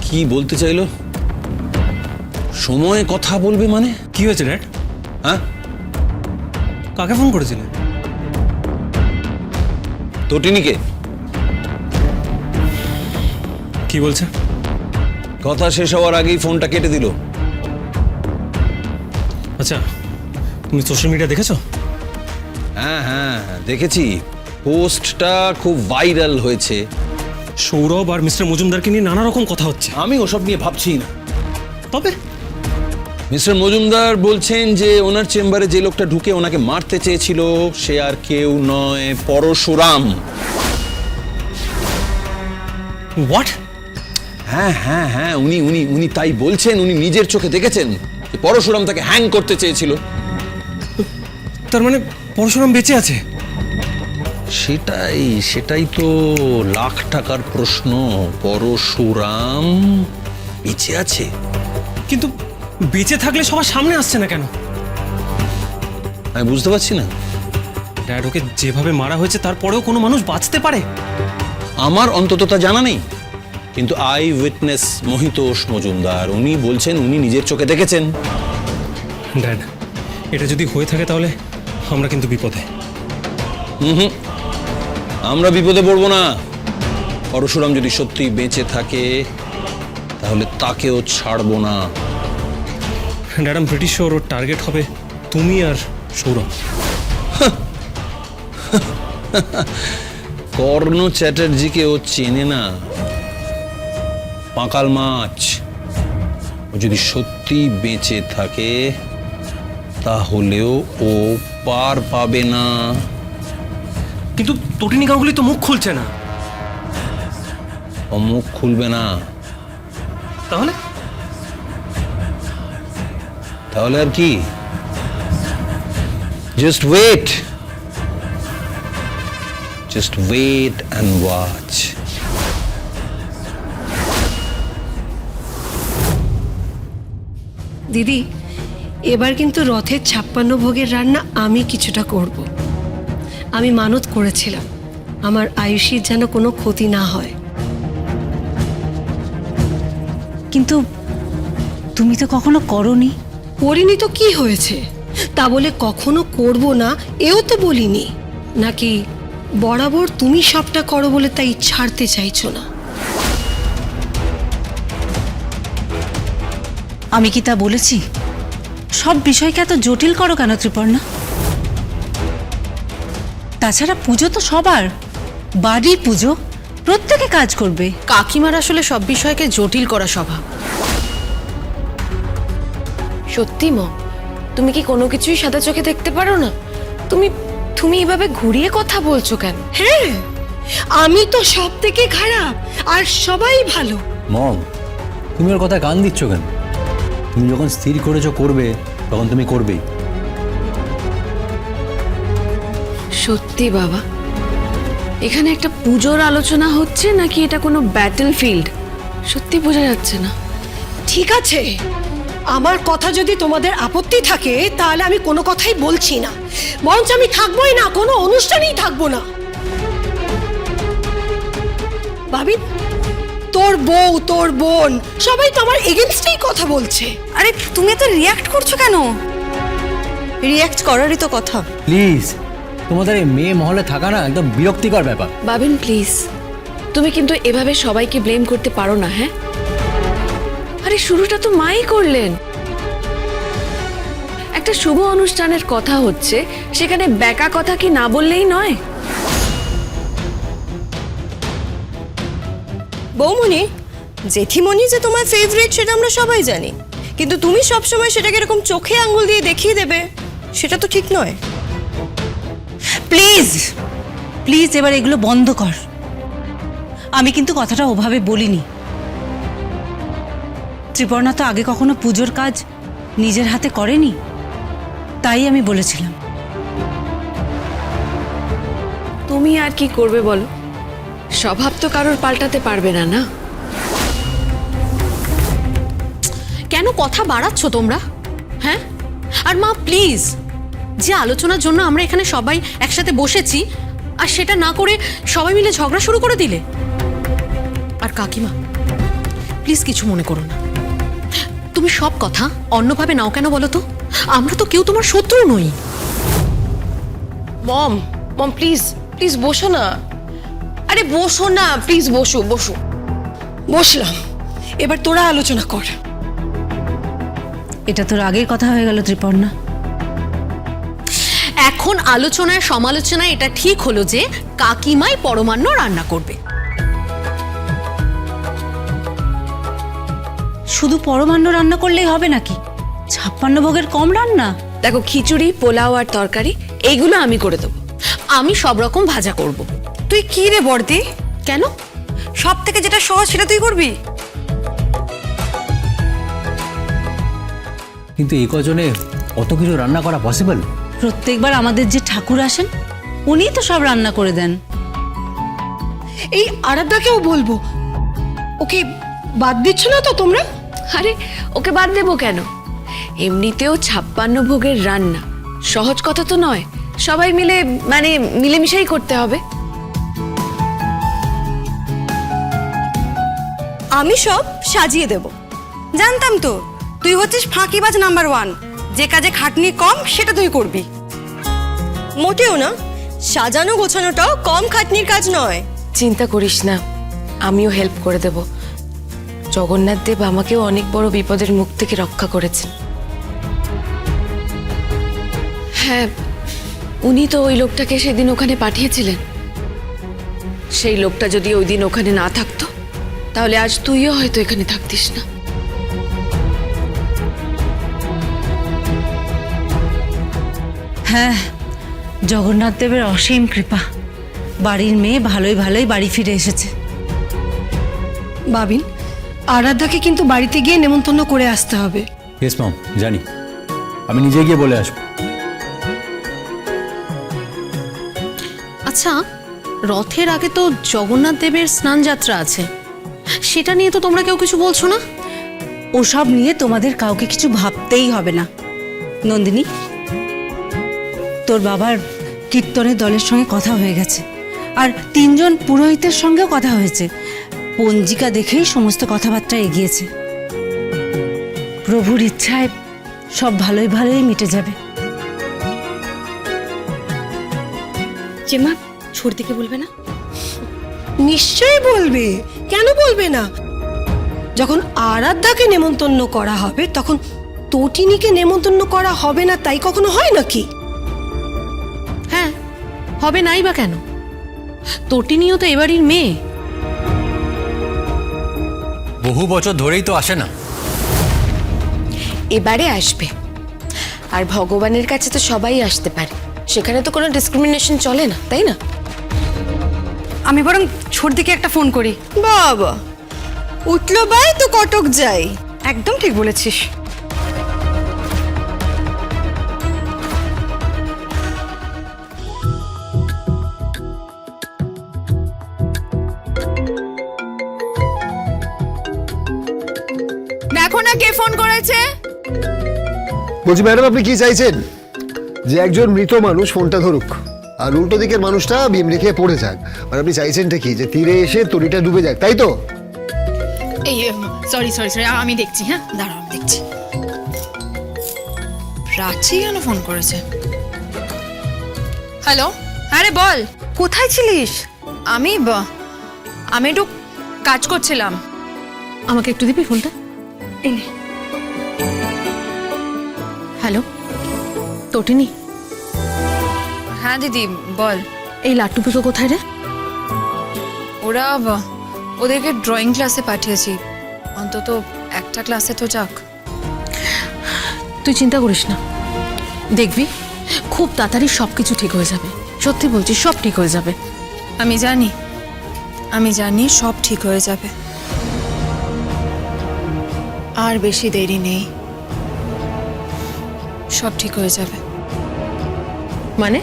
কি বলতে চাইলো? সময়ে কথা বলবে মানে? কি হয়েছে ড্যাড? হ্যাঁ, কাকে ফোন করেছিলেন? তটিনীকে। কি বলছে? কথা শেষ হওয়ার আগেই ফোনটা কেটে দিল। আচ্ছা, তুমি সোশ্যাল মিডিয়া দেখেছো? হ্যাঁ হ্যাঁ দেখেছি, পোস্টটা খুব ভাইরাল হয়েছে। সৌরভ আর মিস্টার মজুমদারকে নিয়ে নানা রকম কথা হচ্ছে। আমি ওসব নিয়ে ভাবছি না। তবে মিস্টার মজুমদার বলছেন যে ওনার চেম্বারে যে লোকটা ঢুকে ওনাকে মারতে চেয়েছিল সে আর কেউ নয়, পরশুরাম। হোয়াট? হ্যাঁ হ্যাঁ হ্যাঁ, উনি উনি উনি তাই বলছেন। উনি নিজের চোখে দেখেছেন যে পরশুরাম তাকে হ্যাং করতে চেয়েছিল। তার মানে পরশুরাম বেঁচে আছে? সেটাই সেটাই তো লাখ টাকার প্রশ্ন। পরশুরাম বেঁচে আছে? কিন্তু বেঁচে থাকলে সবার সামনে আসছে না কেন? আমি বুঝতে পারছি না। ড্যাড, ওকে যেভাবে মারা হয়েছে তারপরেও কোনো মানুষ বাঁচতে পারে? আমার অন্তত তা জানা নেই, কিন্তু আই উইটনেস মহিতোষ মজুমদার উনি বলছেন উনি নিজের চোখে দেখেছেন। ড্যাড, এটা যদি হয়ে থাকে তাহলে আমরা কিন্তু বিপদে। আমরা বিপদে পড়বো না। পরশুরাম যদি সত্যি বেঁচে থাকে তাহলে তাকেও ছাড়বো না। ড্যাড, আমি প্রিটি শিওর ওর টার্গেট হবে তুমি আর সৌরভ। কর্ণ চ্যাটার্জিকে ও চেনে না, পাঁকাল মাছ। ও যদি সত্যি বেঁচে থাকে তাহলেও ও পার পাবে না। কিন্তু তটিনী গাঙ্গুলি তো মুখ খুলছে না। ও মুখ খুলবে না। তাহলে তাহলে আর কি? Just wait, just wait and watch. দিদি, এবার কিন্তু রথের 56 ভোগের রান্না আমি কিছুটা করব। আমি মানত করেছিলাম আমার আয়ুষীর যেন কোনো ক্ষতি না হয়। কিন্তু তুমি তো কখনো করনি। করিনি তো কি হয়েছে? তা বলে কখনো করব না এও তো বলিনি। নাকি বরাবর তুমি সবটা করো বলে তাই ছাড়তে চাইছো না? আমি কি তা বলেছি? সব বিষয়কে এত জটিল করো কেন ত্রিপর্ণা? তাছাড়া পুজো তো সবার, বাড়ির পুজো, প্রত্যেকে কাজ করবে। কাকিমার আসলে সব বিষয়কে জটিল করা স্বভাব। সত্যি মা, তুমি কি কোনো কিছুই সাদা চোখে দেখতে পারো না? তুমি তুমি এভাবে ঘুরিয়ে কথা বলছো কেন? হ্যাঁ, আমি তো সব থেকে খারাপ আর সবাই ভালো। মম, তুমি ওর কথা কান দিচ্ছ কেন? তুমি যখন স্থির করেছো করবে তখন তুমি করবেই। সত্যি বাবা, এখানে একটা পুজোর আলোচনা হচ্ছে নাকি এটা কোনো ব্যাটল ফিল্ড সত্যি বোঝা যাচ্ছে না। ঠিক আছে, আমার কথা যদি তোমাদের আপত্তি থাকে তাহলে আমি কোনো কথাই বলছি না, বরঞ্চ আমি থাকবোই না, কোনো অনুষ্ঠানেই থাকবো না। ভাবি, তোর বউ, তোর বোন সবাই তো আমার এগেনস্টেই কথা বলছে। আরে তুমি এত রিয়াক্ট করছো কেন? রিয়াক্ট করারই তো কথা। প্লিজ, তোমাদের এই মেয়ে মহলে থাকা না একদম বিরক্তিকর ব্যাপার। বাবিন প্লিজ, তুমি কিন্তু এভাবে সবাইকে ব্লেম করতে পারো না। হ্যাঁ, আরে শুরুটা তো মাই করলেন। একটা শুভ অনুষ্ঠানের কথা হচ্ছে, সেখানে ব্যাকা কথা কি না বললেই নয়? বৌমনি, জেঠিমণি যে তোমার ফেভারিট সেটা আমরা সবাই জানি, কিন্তু তুমি সবসময় সেটাকে এরকম চোখে আঙ্গুল দিয়ে দেখিয়ে দেবে, সেটা তো ঠিক নয়। প্লিজ প্লিজ এবার এগুলো বন্ধ কর। আমি কিন্তু কথাটা ওভাবে বলিনি। ত্রিপর্ণা তো আগে কখনো পুজোর কাজ নিজের হাতে করেনি, তাই আমি বলেছিলাম। তুমি আর কি করবে বলো? স্বভাব তো কারোর পাল্টাতে পারবে না, না? কেন কথা বাড়াচ্ছ তোমরা? হ্যাঁ, আর মা প্লিজ, যে আলোচনার জন্য আমরা এখানে সবাই একসাথে বসেছি আর সেটা না করে সবাই মিলে ঝগড়া শুরু করে দিলে। আর কাকিমা প্লিজ কিছু মনে করো না। তুমি সব কথা অন্যভাবে নাও কেন বলো তো? আমরা তো কেউ তোমার শত্রু নই। মম মম প্লিজ প্লিজ বসো না, আরে বসো না প্লিজ, বসো বসো। বসলাম, এবার তোরা আলোচনা কর। এটা তোর আগের কথা হয়ে গেল ত্রিপর্ণা। এখন আলোচনায় সমালোচনায় এটা ঠিক হলো যে কাকিমাই পরমান্ন রান্না করবে। শুধু পরমান্ন রান্না করলেই হবে নাকি? 56 ভোগের কম রান্না? দেখো, খিচুড়ি, পোলাও আর তরকারি এইগুলো আমি করে দেবো। আমি সব রকম ভাজা করব। তুই কি রে বর্দি, কেন? সব থেকে যেটা সহজ সেটা তুই করবি? কিন্তু এই কজনে অত কিছু রান্না করা পসিবল? প্রত্যেকবার আমাদের যে ঠাকুর আসেন উনিই তো সব রান্না করে দেন। এই আরাধ্যাকেও বলবো, ওকে বাদ দিচ্ছ না তো তোমরা? আরে ওকে বাদ দেবো কেন? এমনিতেও 56 ভোগের রান্না সহজ কথা তো নয়, সবাই মিলে মানে মিলেমিশেই করতে হবে। আমি সব সাজিয়ে দেব। জানতাম তো তুই হচ্ছিস ফাঁকিবাজ নাম্বার 1, যে কাজে খাটনি কম সেটা তুই করবি। মোটেও না, সাজানো গোছানোটাও কম খাটনির কাজ নয়। চিন্তা করিস না, আমিও হেল্প করে দেব। জগন্নাথ দেব আমাকেও অনেক বড় বিপদের মুখ থেকে রক্ষা করেছেন। হ্যাঁ, উনি তো ওই লোকটাকে সেদিন ওখানে পাঠিয়েছিলেন। সেই লোকটা যদি ওই দিন ওখানে না থাকতো তাহলে আজ তুইও হয়তো এখানে থাকতিস না। হ্যাঁ, জগন্নাথ দেবের অসীম কৃপা, বাড়ির মেয়ে ভালোই ভালোই বাড়ি ফিরে এসেছে। বাবিন, আরাধ্যাকে কিন্তু বাড়িতে গিয়ে নেমন্তন্ন করে আসতে হবে। ইয়েস মম, জানি, আমি নিজে গিয়ে বলে আসবো। আচ্ছা, রথের আগে তো জগন্নাথ দেবের স্নান যাত্রা আছে, সেটা নিয়ে তো তোমরা কেউ কিছু বলছো না? ওসব নিয়ে তোমাদের কাউকে কিছু ভাবতেই হবে না। নন্দিনী, তোর বাবার কীর্তনের দলের সঙ্গে কথা হয়ে গেছে, আর 3 জন পুরোহিতের সঙ্গেও কথা হয়েছে। পঞ্জিকা দেখেই সমস্ত কথাবার্তা এগিয়েছে। প্রভুর ইচ্ছায় সব ভালোই ভালোই মিটে যাবে। চেমা, ছর্দিকে বলবে না? নিশ্চয়ই বলবে, কেন বলবে না? যখন আরাধ্যাকে নেমন্তন্ন করা হবে তখন তটিনীকে নেমন্তন্ন করা হবে না, তাই কখনো হয় নাকি? হ্যাঁ, হবে নাই বা কেন? তটিনীও তো এবাড়ির মেয়ে। বহু বছর ধরেই তো আসে না। এবারে আসবে, আর ভগবানের কাছে তো সবাই আসতে পারে, সেখানে তো কোনো ডিসক্রিমিনেশন চলে না, তাই না? আমি বরং ছর্দিকে একটা ফোন করি। বাবা, উঠলো বাই তো কটক যাই। একদম ঠিক বলেছিস। দেখো না কে ফোন করেছে। বলছি ম্যাডাম, আপনি কি চাইছেন? যে একজন মৃত মানুষ ফোনটা ধরুক আর উল্টো দিকের মানুষটা বিমরি খেয়ে পড়ে যাক? মানে আপনি চাইছেনটা কি, যে তীরে এসে তরিটা ডুবে যাক, তাই তো? এই সরি সরি সরি, আমি দেখছি। হ্যাঁ দাঁড়াও, আমি দেখছি। প্রাচী কেন ফোন করেছে? হ্যালো, হ্যাঁ রে বল। কোথায় ছিলিস? আমি একটু কাজ করছিলাম। আমাকে একটু দিবি ফোনটা? হ্যালো, তটিনী? হ্যাঁ দিদি বল। এই লাট্টু পিকো কোথায় রে? ওরা ওদেরকে ড্রয়িং ক্লাসে পাঠিয়েছি, অন্তত একটা ক্লাসে তো যাক। তুই চিন্তা করিস না, দেখবি খুব তাড়াতাড়ি সবকিছু ঠিক হয়ে যাবে। সত্যি বলছি, সব ঠিক হয়ে যাবে। আমি জানি সব ঠিক হয়ে যাবে। আর বেশি দেরি নেই, সব ঠিক হয়ে যাবে। মানে?